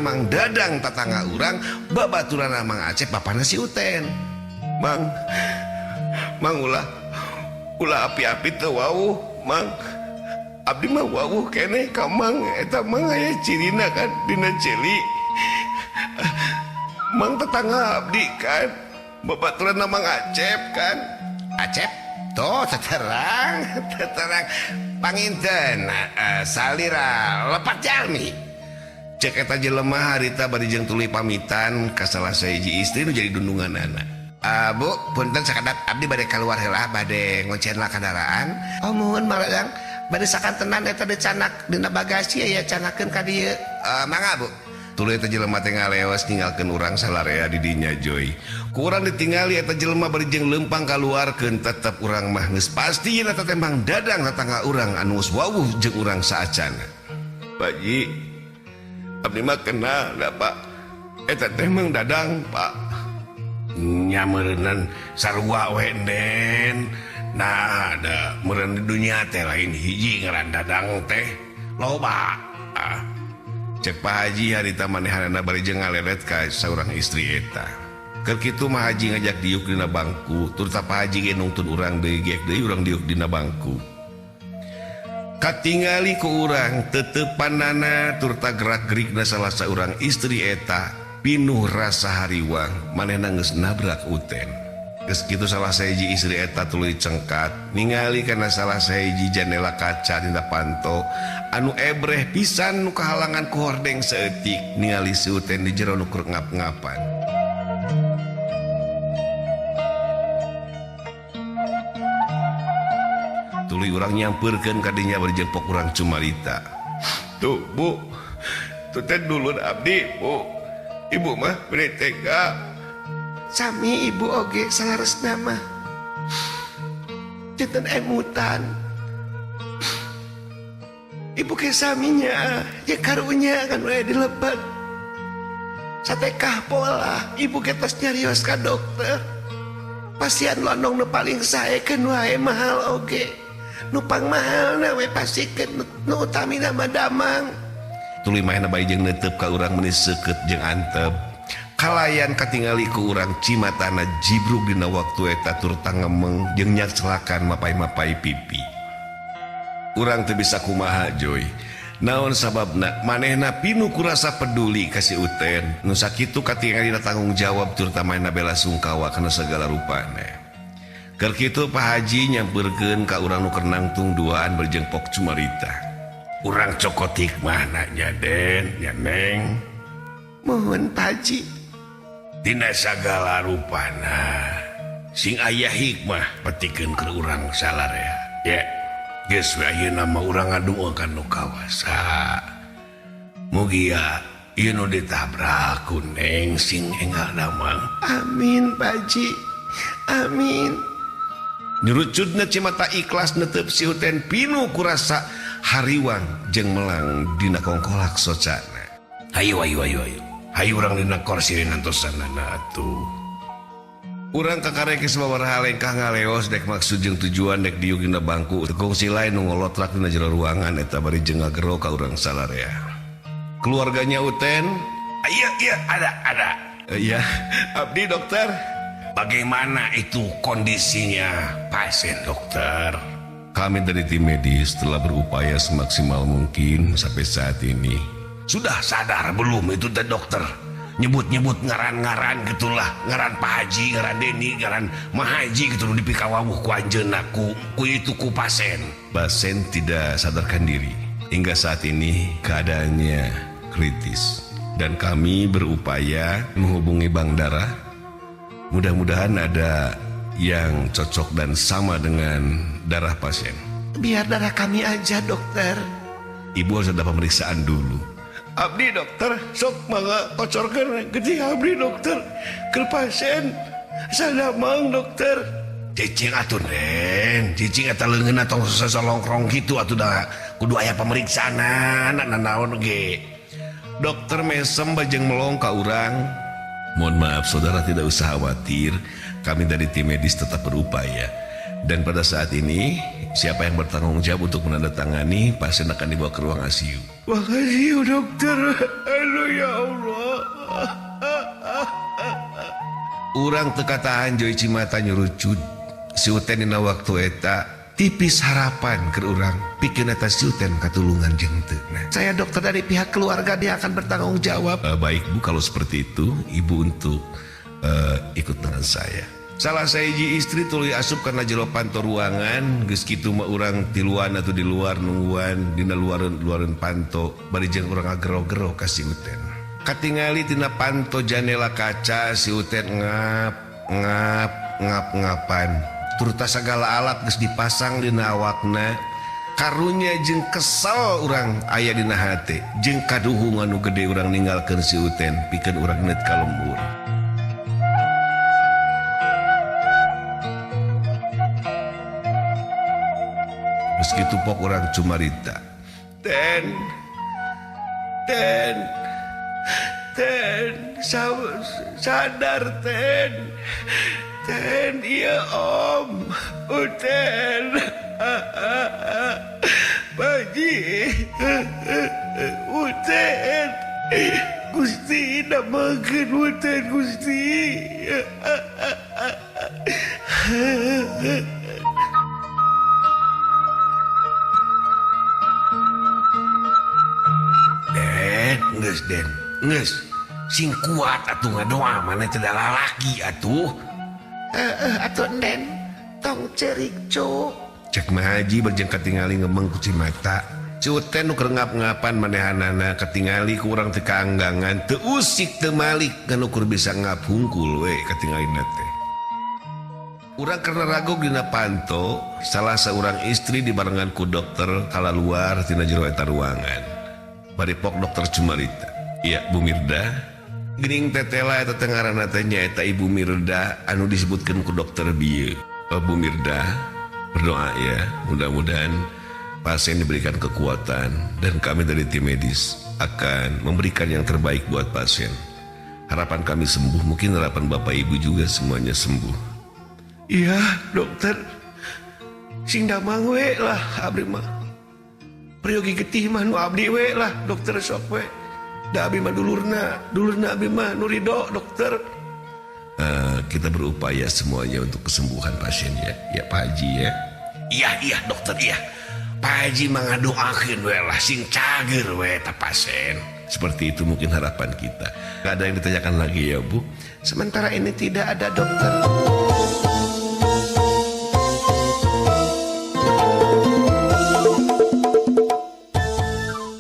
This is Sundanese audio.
Mang Dadang tetangga urang babaturan Mang Acep bapana si Uten. Mang ulah api-api teu wawuh Mang, abdi mah wawuh keneh ka Mang, eta Mang aya cirina kan dina celi. Mang tetangga abdi kan babaturan Mang Acep kan. Acep toh teterang panginten salira lepat jalmi. Cek eta jelema harita bari jeung tuluy pamitan ka salah sahiji istri nu jadi dundungan anak. Bu, punten sakadat abdi bade kaluar heula bade ngocenna kendaraan. Oh muhun Maradang, bade sakantenan eta dicanak dina bagasi aya canakeun ka dieu. Mangga Bu. Tuluy eta jelema teh ngaleos ninggalkeun urang salarea di dinya Joy. Ku urang ditingali eta jelema bari jeung leumpang kaluarkeun tetep urang mah geus pasti eta teh Mang Dadang tetangga urang anu geus wawuh jeung urang saacana. Pak Ji, abdi mah kenal da Pak, eta teh Mang Dadang Pak. Nyameureunnan sarua we den. Nah ada meureun di dunia teh lain hiji ngaran Dadang teh loba. Cek Pak Haji harita manehanana bari jeung ngalelet ka saurang istri eta. Keur kitu mah Haji ngajak diuk dina bangku, turta Pak Haji ge nungtun urang deui geek deui urang diuk dina bangku. Katingali ku urang tetepanana turta gerak-gerikna salah saurang istri eta pinuh rasa hariwang manehna geus nabrak Uten. Geus kitu salah sahiji istri eta tuluy cengkat ningali kana salah sahiji jendela kaca dina panto anu ebreh pisan nu kahalangan ku hordeng saeutik ningali si Uten di jero nu keur ngap-ngapan. Tuluy urang nyampeurkeun ka dinya bari jeung pok urang cumarita. Tuh Bu, tuh teh dulur abdi Bu. Ibu mah beri tega. Sami ibu oge salaresna mah janten emutan. Ibu ke saminya ya karunya kan we dilebat satekah pola ibu ke tos nyarios ka dokter. Pasien londong nu paling saekeun wae mahal oge. Nupang mahal na we pasikeun nu utamina mah damang. Tuluy mahena bae jeung neuteup ka urang meuni seukeut jeung antep. Kalayan katingali ku urang cimatana jibruk dina waktu eta turta ngemeng jeung nyacelakan mapai-mapai pipi. Urang teu bisa kumaha Joy. Naon sababna manehna pinuh ku rasa peduli ka si Uten. Nu sakitu katingalina tanggung jawab turta manehna bela sungkawa kana segala rupana. Keur kitu Pak Haji nyampeurkeun ka urang nu keur nangtung duaan berjeng pok cumarita. Urang cokotik mah nanya den, ya Neng. Mohon Pak Haji. Tina sagala rupana sing aya hikmah petikeun ke urang salarea. Ya, geus we ayeuna mah urang ngaduakeun nu kawasa. Mugia ieu nu ditabrak ku Neng sing enggal damang. Amin Pak Haji. Amin. Nyurucudna cimata ikhlas netep si Uten pinuh ku rasa hariwang jeung melang dina kongkolak socana. Hayu hayu urang dina kursi nantosanana atuh. Urang kakareke sababaraha lengkah ngaleos dek maksud jeung tujuan dek diuk dina bangku kongsi lain nu ngolotrak dina jero ruangan eta bari jeung ngagero ka urang salarea. Keluarganya Uten, iya ada. Iya, abdi dokter. Bagaimana itu kondisinya pasien dokter? Kami dari tim medis telah berupaya semaksimal mungkin sampai saat ini. Sudah sadar belum itu teh dokter? Nyebut-nyebut ngaran-ngaran gitulah, ngaran Pak Haji, ngaran Deni, ngaran Mahaji gitu di pikawawuh ku anjeunna ku itu ku pasien. Pasien tidak sadarkan diri. Hingga saat ini keadaannya kritis dan kami berupaya menghubungi bank darah. Mudah-mudahan ada yang cocok dan sama dengan darah pasien. Biar darah kami aja dokter. Ibu harus ada pemeriksaan dulu. Abdi dokter sok mangga kocorkeun geuning abdi dokter ke pasien sadamang dokter. Cicing atuh Den, cicing eta leungeunna tong sasalongkrong kitu atuh da kudu aya pemeriksaan naon ge. Dokter mesem bajeng melong ka urang. Mohon maaf saudara, tidak usah khawatir. Kami dari tim medis tetap berupaya. Dan pada saat ini, siapa yang bertanggung jawab untuk menandatangani, pasien akan dibawa ke ruang ICU. Makasih dokter. Aduh ya Allah. Urang teka tahan Joy Cimata nyurucut. Si Uten dina waktu eta tipis harapan ke urang. Bikin eta si Uten katulungan jeung teu. Nah, saya dokter dari pihak keluarga, dia akan bertanggung jawab. Baik Bu, kalau seperti itu Ibu untuk ikut dengan saya. Salah saiji istri tuluy asup karena jero panto ruangan. Geus kitu mah urang tiluan atau di luar nungguan dina luareun panto bari jeung urang agero-gero ka si Uten. Katingali tina panto janela kaca si Uten ngap-ngapan. Turta sagala alat geus dipasang dina awakna. Karunya jeung kesel urang aya dina hate. Jeung kaduhung anu gede urang ninggalkeun si Uten pikeun urang neut ka lembur. Meski tupok orang cumarita. Ten, sadar ten, iya om, Uten, Baji, Uten, Gusti namakeun Uten Gusti. Nges, sing kuat atuh ngadoa mana teu lalaki atuh. Atuh Den, tong cerik cuk. Cek mah Haji berjeng katingali ngemeng ku Cimata. Cuten nu keur ngap-ngapan manehanana katingali ku urang teu kaanggangan, teu usik teu malik ngan ukur bisa ngap hungkul we katingalina teh. Urang karena ragu dina panto, salah seorang istri dibarengan ku dokter kala luar tina jero eta ruangan. Bari pok dokter Cumarita. Iya Bu Mirda. Geuning tetela eta teh ngaranna teh nyaeta Ibu Mirda anu disebutkeun ku dokter bieu. Bu Mirda, berdoa ya, mudah-mudahan pasien diberikan kekuatan dan kami dari tim medis akan memberikan yang terbaik buat pasien. Harapan kami sembuh, mungkin harapan Bapak Ibu juga semuanya sembuh. Iya dokter, sing damang we lah abdi mah. Priyogi getih mah nu abdi we lah dokter sok we. Da abdi mah dulurna abdi mah nu ridho dokter. Kita berupaya semuanya untuk kesembuhan pasiennya ya Pak Haji ya. Iya dokter iya. Pak Haji mah ngadoakeun we lah sing cager we ta pasien. Seperti itu mungkin harapan kita. Gak ada yang ditanyakan lagi ya Bu? Sementara ini tidak ada dokter.